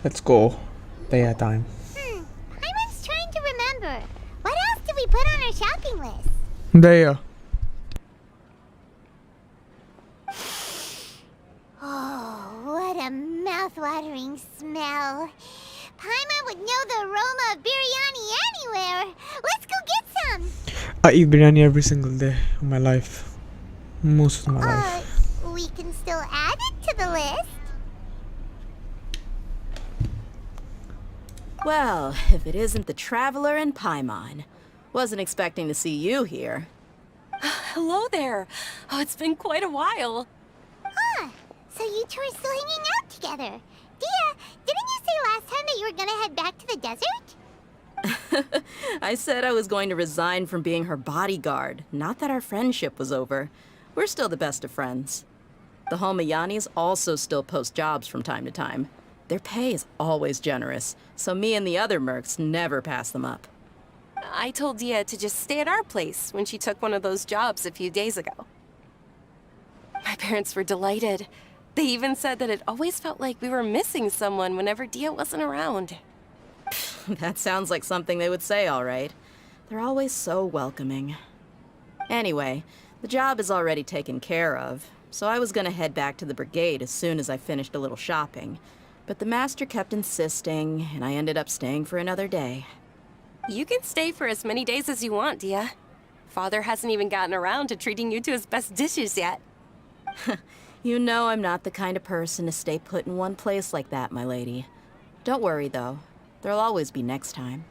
Let's go. Deyha time. I was trying to remember. What else did we put on our shopping list? Deyha. Oh, what a mouth-watering smell. Paimon would know the aroma of biryani anywhere. Let's go get some. I eat biryani every single day of my life. Most of my life. We can still add it to the list. Well, if it isn't the Traveler and Paimon. Wasn't expecting to see you here. Hello there. Oh, it's been quite a while. So you two are still hanging out together. Dia, didn't you say last time that you were gonna head back to the desert? I said I was going to resign from being her bodyguard, not that our friendship was over. We're still the best of friends. The Homayanis also still post jobs from time to time. Their pay is always generous, so me and the other mercs never pass them up. I told Dia to just stay at our place when she took one of those jobs a few days ago. My parents were delighted. They even said that it always felt like we were missing someone whenever Dia wasn't around. That sounds like something they would say, all right. They're always so welcoming. Anyway, the job is already taken care of, so I was gonna head back to the brigade as soon as I finished a little shopping. But the master kept insisting, and I ended up staying for another day. You can stay for as many days as you want, Dia. Father hasn't even gotten around to treating you to his best dishes yet. You know I'm not the kind of person to stay put in one place like that, my lady. Don't worry, though. There'll always be next time.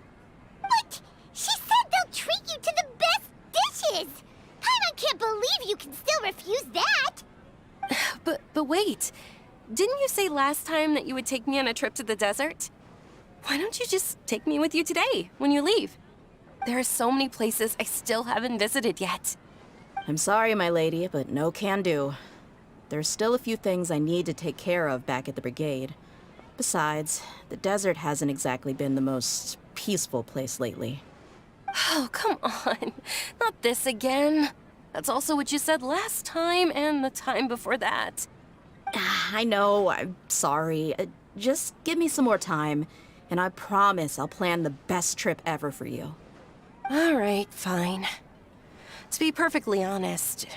What? She said they'll treat you to the best dishes! Paimon can't believe you can still refuse that! But wait. Didn't you say last time that you would take me on a trip to the desert? Why don't you just take me with you today, when you leave? There are so many places I still haven't visited yet. I'm sorry, my lady, but no can do. There's still a few things I need to take care of back at the brigade. Besides, the desert hasn't exactly been the most peaceful place lately. Oh, come on. Not this again. That's also what you said last time and the time before that. I know, I'm sorry. Just give me some more time, and I promise I'll plan the best trip ever for you. All right, fine. To be perfectly honest,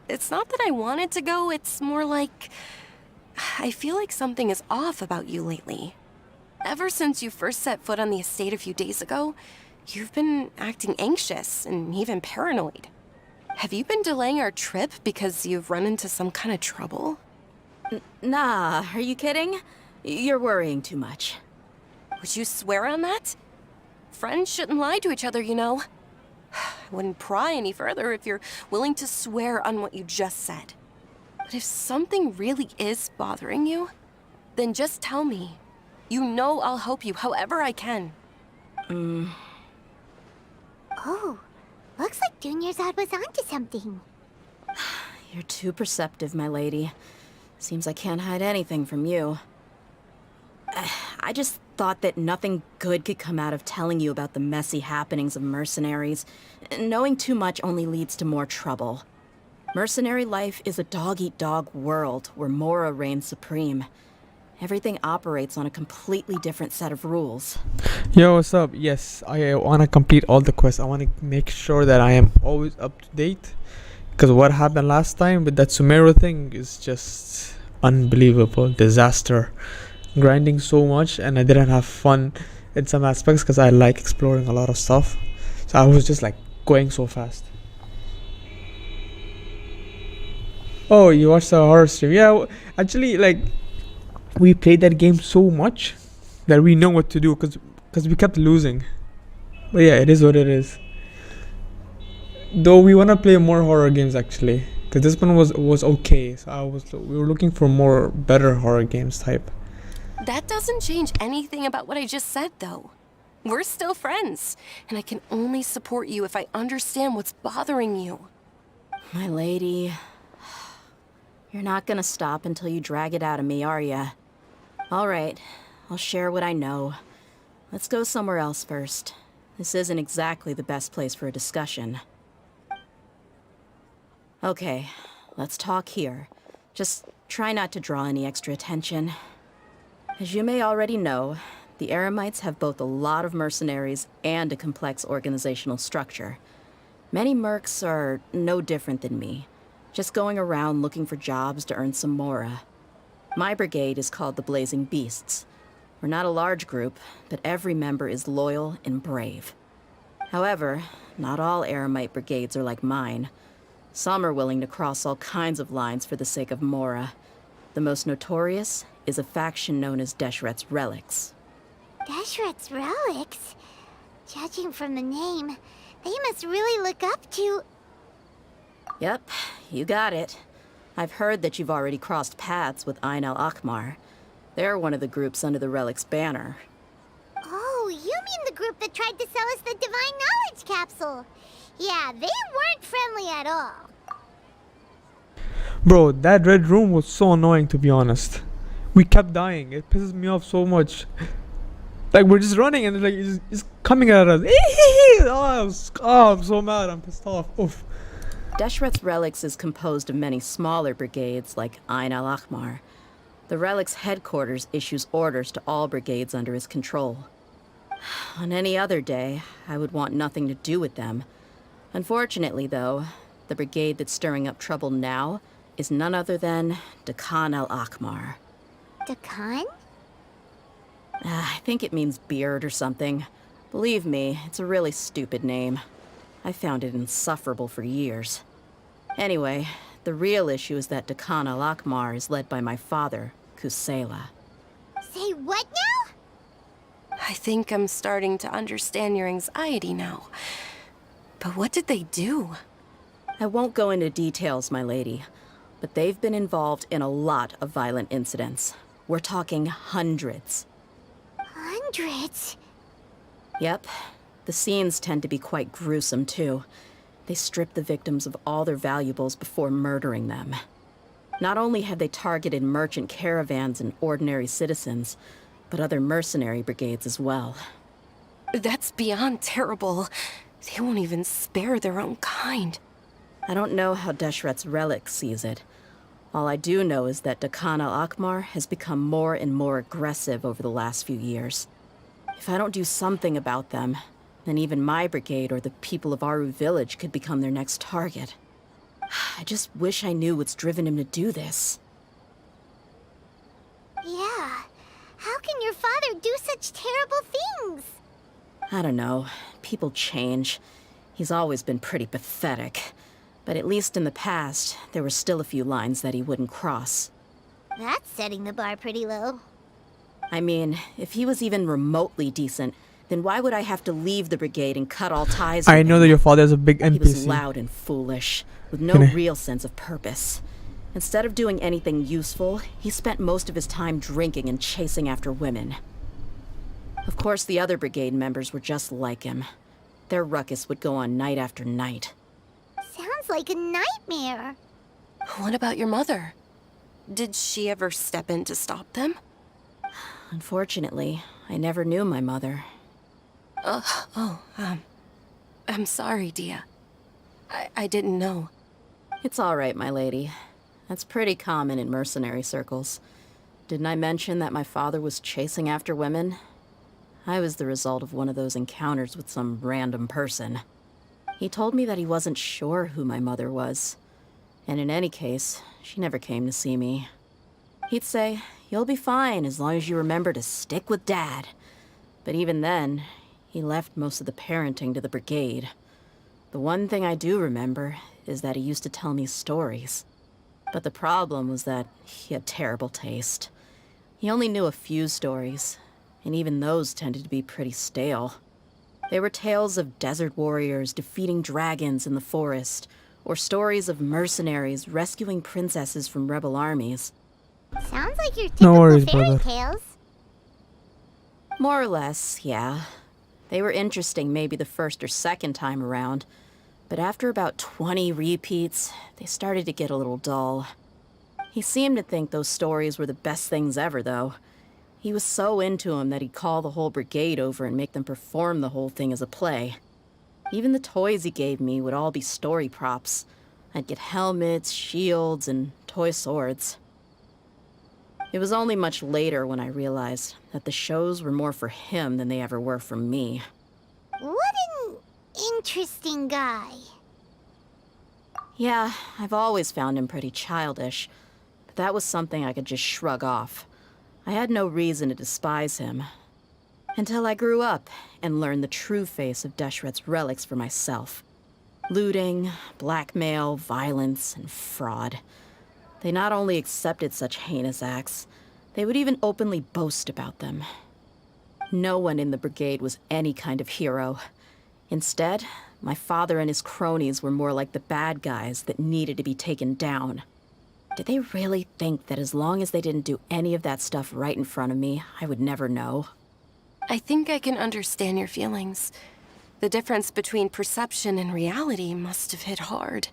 it's not that I wanted to go, it's more like I feel like something is off about you lately. Ever since you first set foot on the estate a few days ago, you've been acting anxious and even paranoid. Have you been delaying our trip because you've run into some kind of trouble? Nah, are you kidding? You're worrying too much. Would you swear on that? Friends shouldn't lie to each other, you know. I wouldn't pry any further if you're willing to swear on what you just said. But if something really is bothering you, then just tell me. You know I'll help you however I can. Oh, looks like Dunyarzad was onto something. You're too perceptive, my lady. Seems I can't hide anything from you. I just thought that nothing good could come out of telling you about the messy happenings of mercenaries. Knowing too much only leads to more trouble. Mercenary life is a dog-eat-dog world where Mora reigns supreme. Everything operates on a completely different set of rules. Yo, what's up? Yes, I want to complete all the quests. I want to make sure that I am always up to date. Because what happened last time with that Sumeru thing is just unbelievable. Disaster. Grinding so much and I didn't have fun in some aspects because I like exploring a lot of stuff. So I was just like going so fast. Oh, you watched the horror stream? Yeah, actually, like, we played that game so much that we know what to do because we kept losing. But yeah, it is what it is. Though we want to play more horror games actually, because this one was okay. So we were looking for more better horror games type. That doesn't change anything about what I just said, though. We're still friends, and I can only support you if I understand what's bothering you. My lady, you're not gonna stop until you drag it out of me, are ya? All right, I'll share what I know. Let's go somewhere else first. This isn't exactly the best place for a discussion. Okay, let's talk here. Just try not to draw any extra attention. As you may already know, the Eremites have both a lot of mercenaries and a complex organizational structure. Many mercs are no different than me, just going around looking for jobs to earn some mora. My brigade is called the Blazing Beasts. We're not a large group, but every member is loyal and brave. However, not all Eremite brigades are like mine. Some are willing to cross all kinds of lines for the sake of mora. The most notorious is a faction known as Deshret's Relics. Deshret's Relics? Judging from the name, they must really look up to... Yep, you got it. I've heard that you've already crossed paths with Ain al-Akmar. They're one of the groups under the Relic's banner. Oh, you mean the group that tried to sell us the Divine Knowledge Capsule? Yeah, they weren't friendly at all. Bro, that red room was so annoying, to be honest. We kept dying. It pisses me off so much. Like, we're just running and like it's coming at us. I'm so mad. I'm pissed off. Oof. Deshret's Relics is composed of many smaller brigades like Ain al-Akmar. The Relic's headquarters issues orders to all brigades under his control. On any other day, I would want nothing to do with them. Unfortunately, though, the brigade that's stirring up trouble now is none other than Dakan al-Akmar. Dakan? I think it means beard or something. Believe me, it's a really stupid name. I found it insufferable for years. Anyway, the real issue is that Dakan al-Akmar is led by my father, Kusela. Say what now? I think I'm starting to understand your anxiety now. But what did they do? I won't go into details, my lady, but they've been involved in a lot of violent incidents. We're talking hundreds. Hundreds? Yep. The scenes tend to be quite gruesome, too. They strip the victims of all their valuables before murdering them. Not only have they targeted merchant caravans and ordinary citizens, but other mercenary brigades as well. That's beyond terrible. They won't even spare their own kind. I don't know how Deshret's Relic sees it. All I do know is that Dakan al-Akmar has become more and more aggressive over the last few years. If I don't do something about them, then even my brigade or the people of Aru village could become their next target. I just wish I knew what's driven him to do this. Yeah. How can your father do such terrible things? I don't know. People change. He's always been pretty pathetic. But at least in the past, there were still a few lines that he wouldn't cross. That's setting the bar pretty low. I mean, if he was even remotely decent, then why would I have to leave the brigade and cut all ties with I know him? that your father is a big He was NPC. loud and foolish, with no Can I- real sense of purpose. Instead of doing anything useful, he spent most of his time drinking and chasing after women. Of course, the other brigade members were just like him. Their ruckus would go on night after night. Sounds like a nightmare. What about your mother? Did she ever step in to stop them? Unfortunately, I never knew my mother. I'm sorry, Dia. I didn't know. It's all right, my lady. That's pretty common in mercenary circles. Didn't I mention that my father was chasing after women? I was the result of one of those encounters with some random person. He told me that he wasn't sure who my mother was. And in any case, she never came to see me. He'd say, "You'll be fine as long as you remember to stick with Dad." But even then, he left most of the parenting to the brigade. The one thing I do remember is that he used to tell me stories. But the problem was that he had terrible taste. He only knew a few stories, and even those tended to be pretty stale. They were tales of desert warriors defeating dragons in the forest, or stories of mercenaries rescuing princesses from rebel armies. Sounds like your No typical worries, fairy brother. tales. More or less, yeah. They were interesting maybe the first or second time around, but after about 20 repeats, they started to get a little dull. He seemed to think those stories were the best things ever, though. He was so into them that he'd call the whole brigade over and make them perform the whole thing as a play. Even the toys he gave me would all be story props. I'd get helmets, shields, and toy swords. It was only much later when I realized that the shows were more for him than they ever were for me. What an interesting guy. Yeah, I've always found him pretty childish, but that was something I could just shrug off. I had no reason to despise him. Until I grew up and learned the true face of Deshret's relics for myself. Looting, blackmail, violence, and fraud. They not only accepted such heinous acts, they would even openly boast about them. No one in the brigade was any kind of hero. Instead, my father and his cronies were more like the bad guys that needed to be taken down. Did they really think that as long as they didn't do any of that stuff right in front of me, I would never know? I think I can understand your feelings. The difference between perception and reality must have hit hard.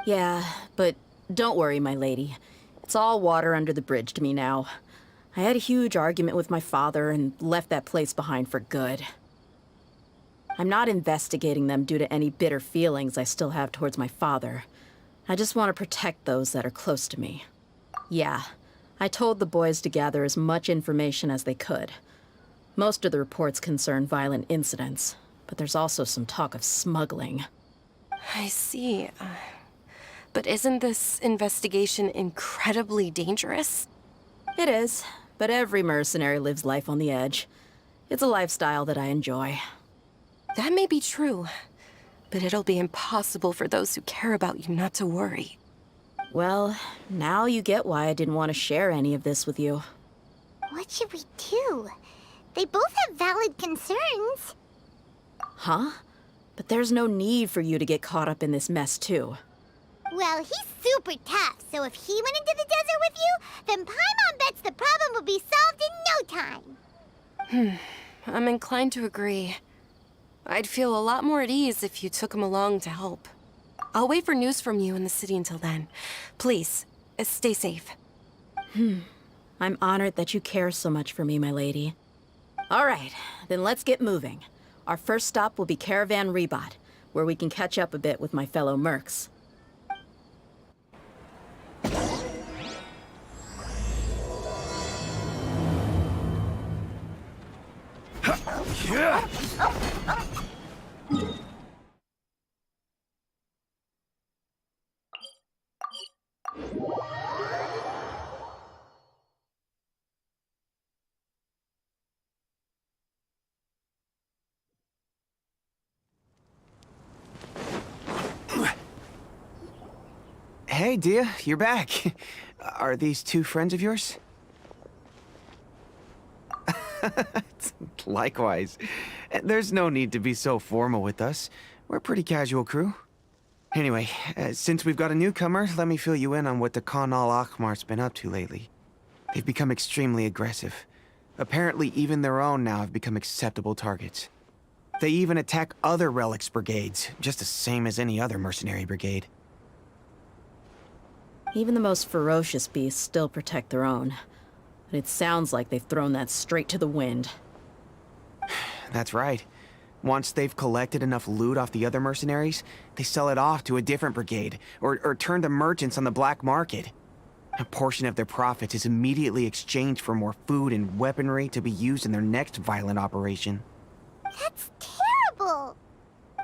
Yeah, but don't worry, my lady. It's all water under the bridge to me now. I had a huge argument with my father and left that place behind for good. I'm not investigating them due to any bitter feelings I still have towards my father. I just want to protect those that are close to me. Yeah, I told the boys to gather as much information as they could. Most of the reports concern violent incidents, but there's also some talk of smuggling. I see. But isn't this investigation incredibly dangerous? It is, but every mercenary lives life on the edge. It's a lifestyle that I enjoy. That may be true, but it'll be impossible for those who care about you not to worry. Well, now you get why I didn't want to share any of this with you. What should we do? They both have valid concerns. Huh? But there's no need for you to get caught up in this mess, too. Well, he's super tough, so if he went into the desert with you, then Paimon bets the problem would be solved in no time. I'm inclined to agree. I'd feel a lot more at ease if you took him along to help. I'll wait for news from you in the city until then. Please, stay safe. I'm honored that you care so much for me, my lady. All right, then let's get moving. Our first stop will be Caravan Rebot, where we can catch up a bit with my fellow mercs. Hey, Dia, you're back. Are these two friends of yours? Likewise. There's no need to be so formal with us. We're a pretty casual crew. Anyway, since we've got a newcomer, let me fill you in on what the Khan al-Ahmar's been up to lately. They've become extremely aggressive. Apparently, even their own now have become acceptable targets. They even attack other relics brigades, just the same as any other mercenary brigade. Even the most ferocious beasts still protect their own. But it sounds like they've thrown that straight to the wind. That's right. Once they've collected enough loot off the other mercenaries, they sell it off to a different brigade, or turn to merchants on the black market. A portion of their profits is immediately exchanged for more food and weaponry to be used in their next violent operation. That's terrible.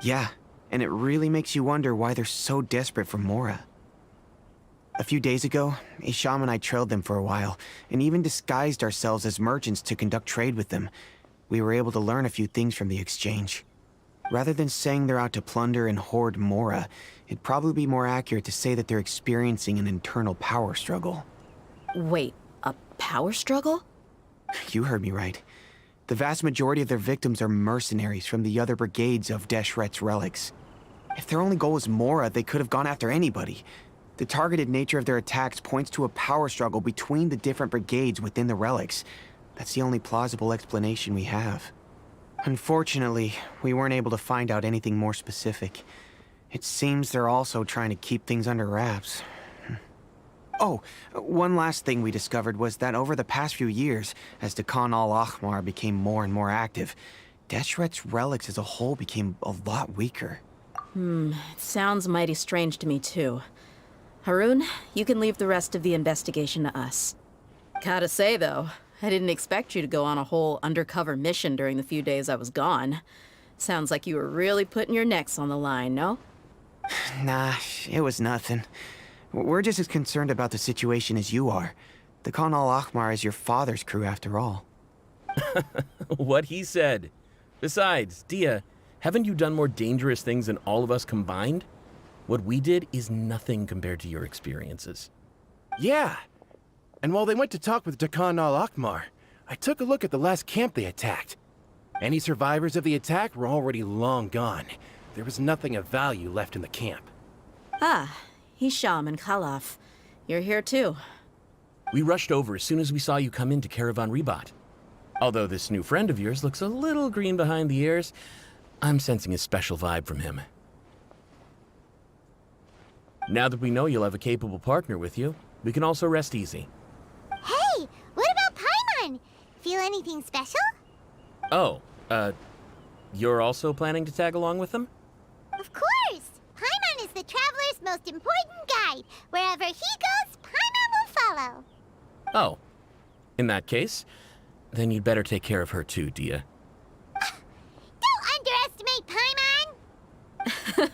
Yeah, and it really makes you wonder why they're so desperate for Mora. A few days ago, Isham and I trailed them for a while, and even disguised ourselves as merchants to conduct trade with them. We were able to learn a few things from the exchange. Rather than saying they're out to plunder and hoard Mora, it'd probably be more accurate to say that they're experiencing an internal power struggle. Wait, a power struggle? You heard me right. The vast majority of their victims are mercenaries from the other brigades of Deshret's relics. If their only goal was Mora, they could have gone after anybody. The targeted nature of their attacks points to a power struggle between the different brigades within the relics. That's the only plausible explanation we have. Unfortunately, we weren't able to find out anything more specific. It seems they're also trying to keep things under wraps. Oh, one last thing we discovered was that over the past few years, as the Khan al-Ahmar became more and more active, Deshret's relics as a whole became a lot weaker. It sounds mighty strange to me, too. Harun, you can leave the rest of the investigation to us. Gotta say, though, I didn't expect you to go on a whole undercover mission during the few days I was gone. Sounds like you were really putting your necks on the line, no? Nah, it was nothing. We're just as concerned about the situation as you are. The Khan al-Ahmar is your father's crew after all. What he said. Besides, Dia, haven't you done more dangerous things than all of us combined? What we did is nothing compared to your experiences. Yeah. And while they went to talk with Khan al-Ahmar, I took a look at the last camp they attacked. Any survivors of the attack were already long gone. There was nothing of value left in the camp. Ah, Hisham and Khalaf. You're here too. We rushed over as soon as we saw you come into Caravan Ribat. Although this new friend of yours looks a little green behind the ears, I'm sensing a special vibe from him. Now that we know you'll have a capable partner with you, we can also rest easy. Hey, what about Paimon? Feel anything special? Oh, you're also planning to tag along with them? Of course! Paimon is the traveler's most important guide. Wherever he goes, Paimon will follow. Oh. In that case, then you'd better take care of her too, Dia. Don't underestimate Paimon!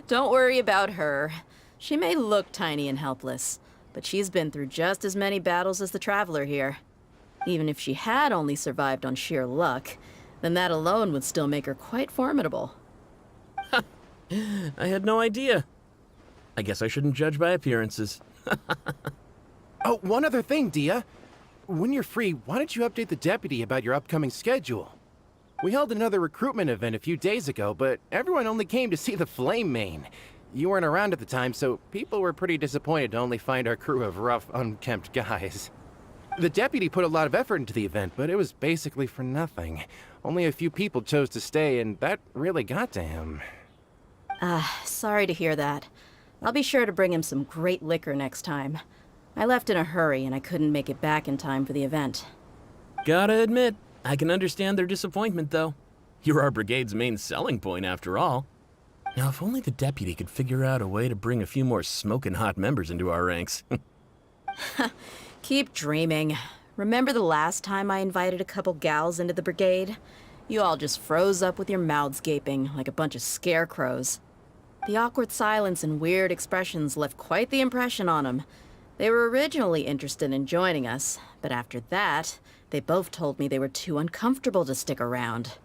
Don't worry about her. She may look tiny and helpless, but she's been through just as many battles as the traveler here. Even if she had only survived on sheer luck, then that alone would still make her quite formidable. I had no idea. I guess I shouldn't judge by appearances. Oh, one other thing, Dia. When you're free, why don't you update the deputy about your upcoming schedule? We held another recruitment event a few days ago, but everyone only came to see the Flame Main. You weren't around at the time, so people were pretty disappointed to only find our crew of rough, unkempt guys. The deputy put a lot of effort into the event, but it was basically for nothing. Only a few people chose to stay, and that really got to him. Sorry to hear that. I'll be sure to bring him some great liquor next time. I left in a hurry and I couldn't make it back in time for the event. Gotta admit, I can understand their disappointment, though. You're our brigade's main selling point, after all. Now, if only the deputy could figure out a way to bring a few more smoking hot members into our ranks. Keep dreaming. Remember the last time I invited a couple gals into the brigade? You all just froze up with your mouths gaping like a bunch of scarecrows. The awkward silence and weird expressions left quite the impression on them. They were originally interested in joining us, but after that, they both told me they were too uncomfortable to stick around.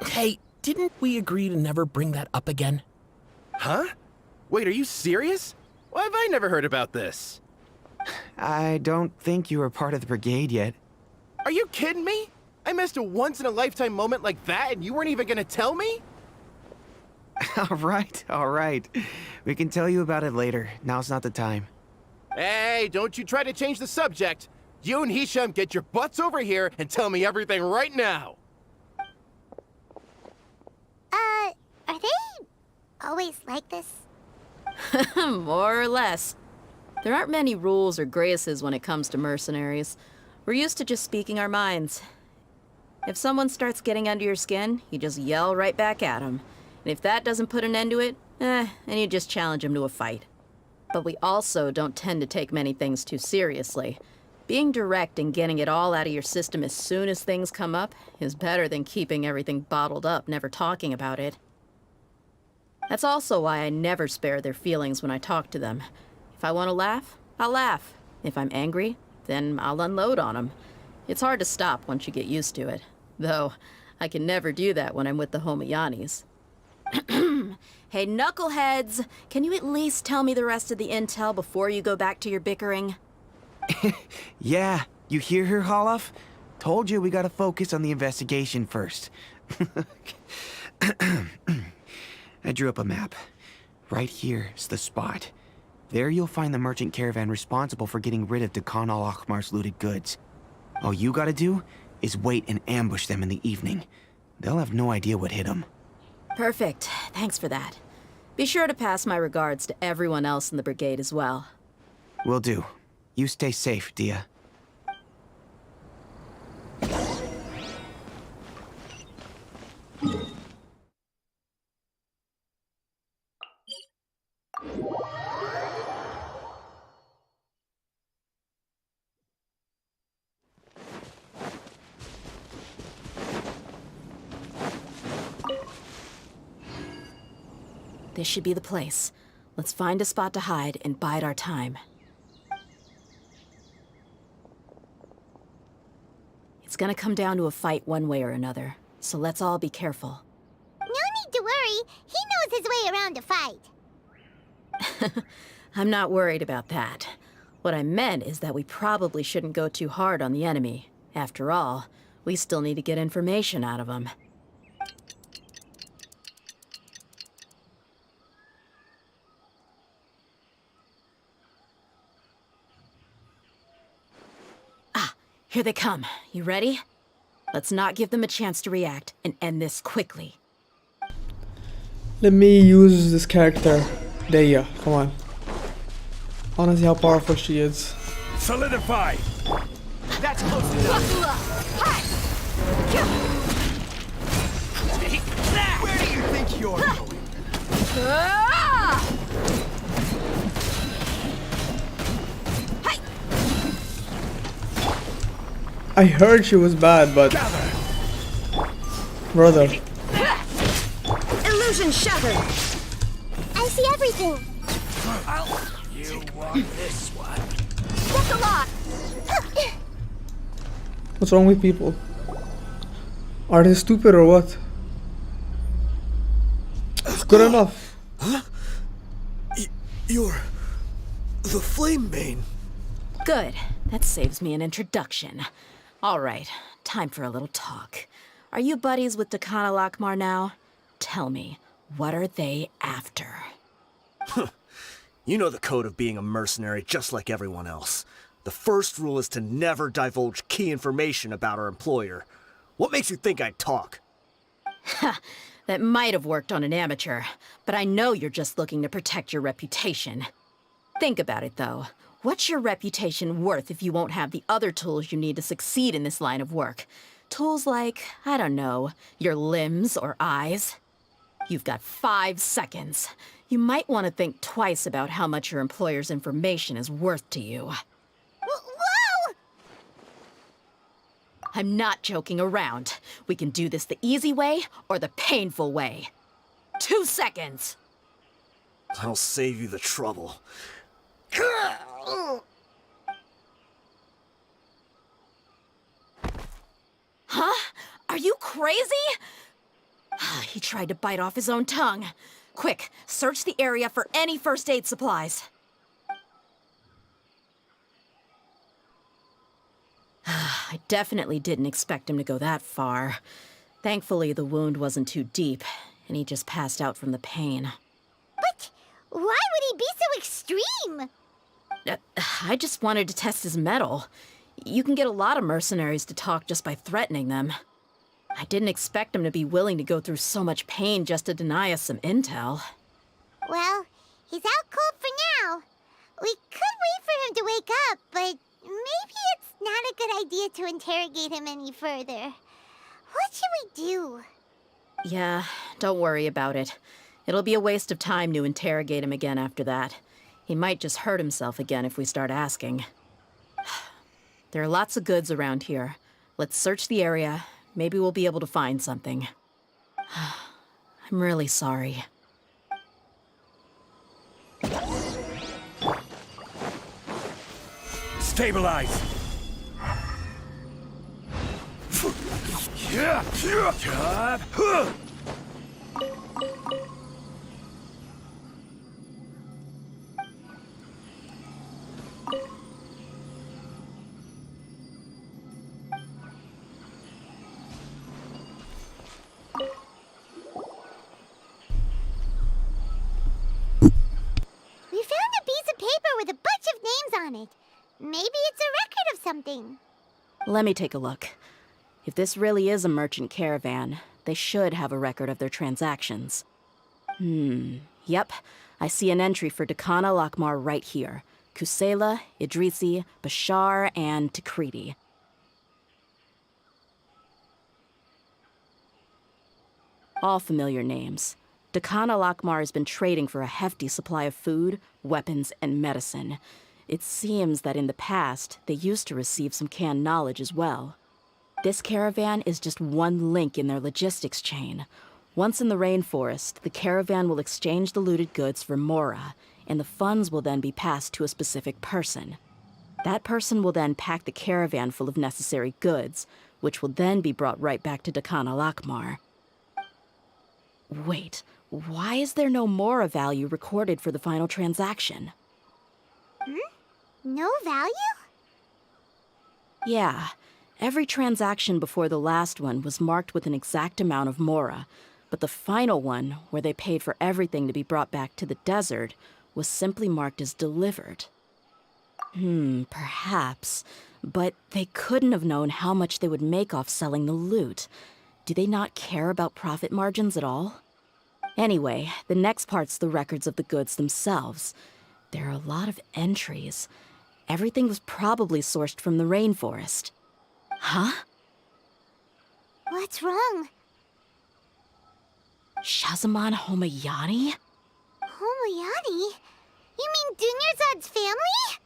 Hey, didn't we agree to never bring that up again? Huh? Wait, are you serious? Why have I never heard about this? I don't think you were part of the brigade yet. Are you kidding me? I missed a once-in-a-lifetime moment like that and you weren't even gonna tell me? All right. We can tell you about it later. Now's not the time. Hey, don't you try to change the subject. You and Hisham get your butts over here and tell me everything right now. Are they always like this? More or less. There aren't many rules or graces when it comes to mercenaries. We're used to just speaking our minds. If someone starts getting under your skin, you just yell right back at them. And if that doesn't put an end to it, then you just challenge them to a fight. But we also don't tend to take many things too seriously. Being direct and getting it all out of your system as soon as things come up is better than keeping everything bottled up, never talking about it. That's also why I never spare their feelings when I talk to them. If I want to laugh, I'll laugh. If I'm angry, then I'll unload on them. It's hard to stop once you get used to it. Though, I can never do that when I'm with the Homayanis. Hey, knuckleheads! Can you at least tell me the rest of the intel before you go back to your bickering? Yeah, you hear her, Holloff? Told you we gotta focus on the investigation first. I drew up a map. Right here's the spot. There you'll find the merchant caravan responsible for getting rid of Khan al-Ahmar's looted goods. All you gotta do is wait and ambush them in the evening. They'll have no idea what hit them. Perfect. Thanks for that. Be sure to pass my regards to everyone else in the brigade as well. Will do. You stay safe, Dia. This should be the place. Let's find a spot to hide and bide our time. It's gonna come down to a fight one way or another, so let's all be careful. No need to worry. He knows his way around a fight. I'm not worried about that. What I meant is that we probably shouldn't go too hard on the enemy. After all, we still need to get information out of them. Ah, here they come. You ready? Let's not give them a chance to react and end this quickly. Let me use this character, deyha. Come on. I wanna see how powerful she is. Solidify! That's close enough. Take that! Where do you think you're going? I heard she was bad, but brother, Illusion shattered! I see everything. You want this one? That's a lot. what's wrong with people? Are they stupid or what? It's good enough. You're the Flame Bane. Good. That saves me an introduction. All right, time for a little talk. Are you buddies with Dekana Lakmar now? Tell me, what are they after? You know the code of being a mercenary just like everyone else. The first rule is to never divulge key information about our employer. What makes you think I'd talk? That might have worked on an amateur, but I know you're just looking to protect your reputation. Think about it, though. What's your reputation worth if you won't have the other tools you need to succeed in this line of work? Tools like, I don't know, your limbs or eyes? You've got 5 seconds. You might want to think twice about how much your employer's information is worth to you. Whoa! I'm not joking around. We can do this the easy way or the painful way. 2 seconds! I'll save you the trouble. Huh? Are you crazy? He tried to bite off his own tongue. Quick, search the area for any first aid supplies. I definitely didn't expect him to go that far. Thankfully, the wound wasn't too deep, and he just passed out from the pain. But why would he be so extreme? I just wanted to test his mettle. You can get a lot of mercenaries to talk just by threatening them. I didn't expect him to be willing to go through so much pain just to deny us some intel. Well, he's out cold for now. We could wait for him to wake up, but maybe it's not a good idea to interrogate him any further. What should we do? Yeah, don't worry about it. It'll be a waste of time to interrogate him again after that. He might just hurt himself again if we start asking. There are lots of goods around here. Let's search the area. Maybe we'll be able to find something. I'm really sorry. Stabilize! We found a piece of paper with a bunch of names on it. Maybe it's a record of something. Let me take a look. If this really is a merchant caravan, they should have a record of their transactions. Yep. I see an entry for Dekana Lakmar right here. Kusela, Idrisi, Bashar, and Takriti. All familiar names. Dekana Lakmar has been trading for a hefty supply of food, weapons, and medicine. It seems that in the past, they used to receive some canned knowledge as well. This caravan is just one link in their logistics chain. Once in the rainforest, the caravan will exchange the looted goods for Mora, and the funds will then be passed to a specific person. That person will then pack the caravan full of necessary goods, which will then be brought right back to Dakana Lakmar. Wait, why is there no Mora value recorded for the final transaction? No value? Yeah, every transaction before the last one was marked with an exact amount of Mora, but the final one, where they paid for everything to be brought back to the desert, was simply marked as delivered. Perhaps. But they couldn't have known how much they would make off selling the loot. Do they not care about profit margins at all? Anyway, the next part's the records of the goods themselves. There are a lot of entries. Everything was probably sourced from the rainforest. Huh? What's wrong? Shazamon Homayani? Homayani? You mean Dunyarzad's family?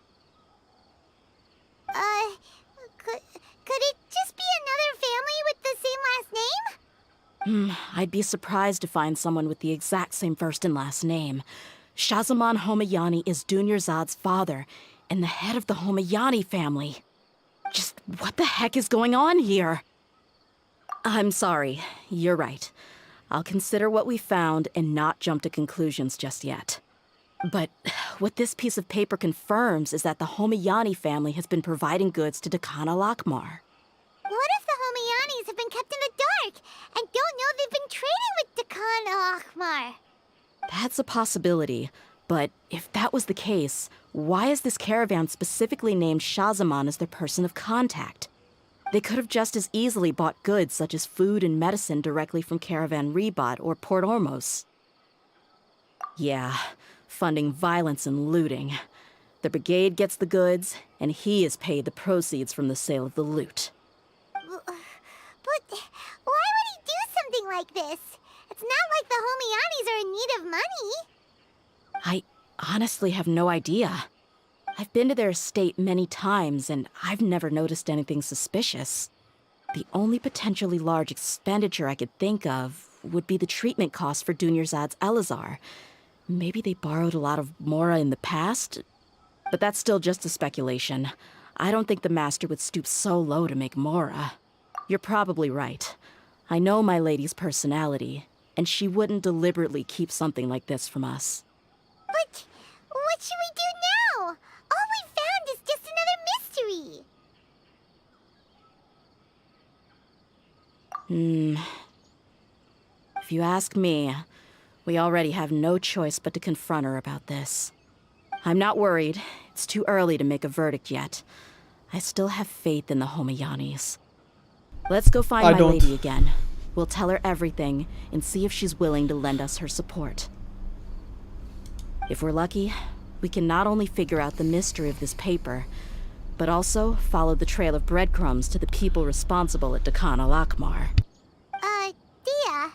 Could it just be another family with the same last name? I'd be surprised to find someone with the exact same first and last name. Shazamon Homayani is Dunyarzad's father, and the head of the Homayani family. Just what the heck is going on here? I'm sorry, you're right. I'll consider what we found and not jump to conclusions just yet. But what this piece of paper confirms is that the Homayani family has been providing goods to Dakana Lakmar. What if the Homayanis have been kept in the dark and don't know they've been trading with Dakana Lakmar? That's a possibility, but if that was the case, why is this caravan specifically named Shazamon as their person of contact? They could have just as easily bought goods such as food and medicine directly from Caravan Rebot or Port Ormos. Yeah, funding violence and looting. The brigade gets the goods, and he is paid the proceeds from the sale of the loot. But why would he do something like this? It's not like the Homayanis are in need of money. I honestly have no idea. I've been to their estate many times, and I've never noticed anything suspicious. The only potentially large expenditure I could think of would be the treatment costs for Dunyarzad's Elazar. Maybe they borrowed a lot of Mora in the past? But that's still just a speculation. I don't think the Master would stoop so low to make Mora. You're probably right. I know my lady's personality, and she wouldn't deliberately keep something like this from us. But what should we do now? All we found is just another mystery. If you ask me, we already have no choice but to confront her about this. I'm not worried. It's too early to make a verdict yet. I still have faith in the Homayanis. Let's go find I my don't. lady again. We'll tell her everything and see if she's willing to lend us her support. If we're lucky, we can not only figure out the mystery of this paper, but also follow the trail of breadcrumbs to the people responsible at Dakana Lakmar. Deyha, are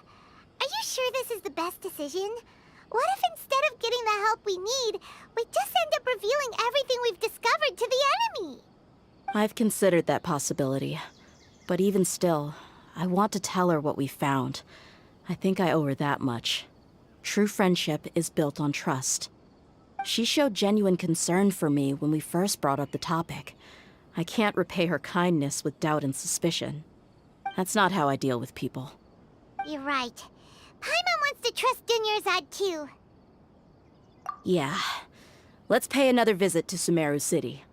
you sure this is the best decision? What if instead of getting the help we need, we just end up revealing everything we've discovered to the enemy? I've considered that possibility. But even still, I want to tell her what we found. I think I owe her that much. True friendship is built on trust. She showed genuine concern for me when we first brought up the topic. I can't repay her kindness with doubt and suspicion. That's not how I deal with people. You're right. Paimon wants to trust Dunyarzad too. Yeah. Let's pay another visit to Sumeru City.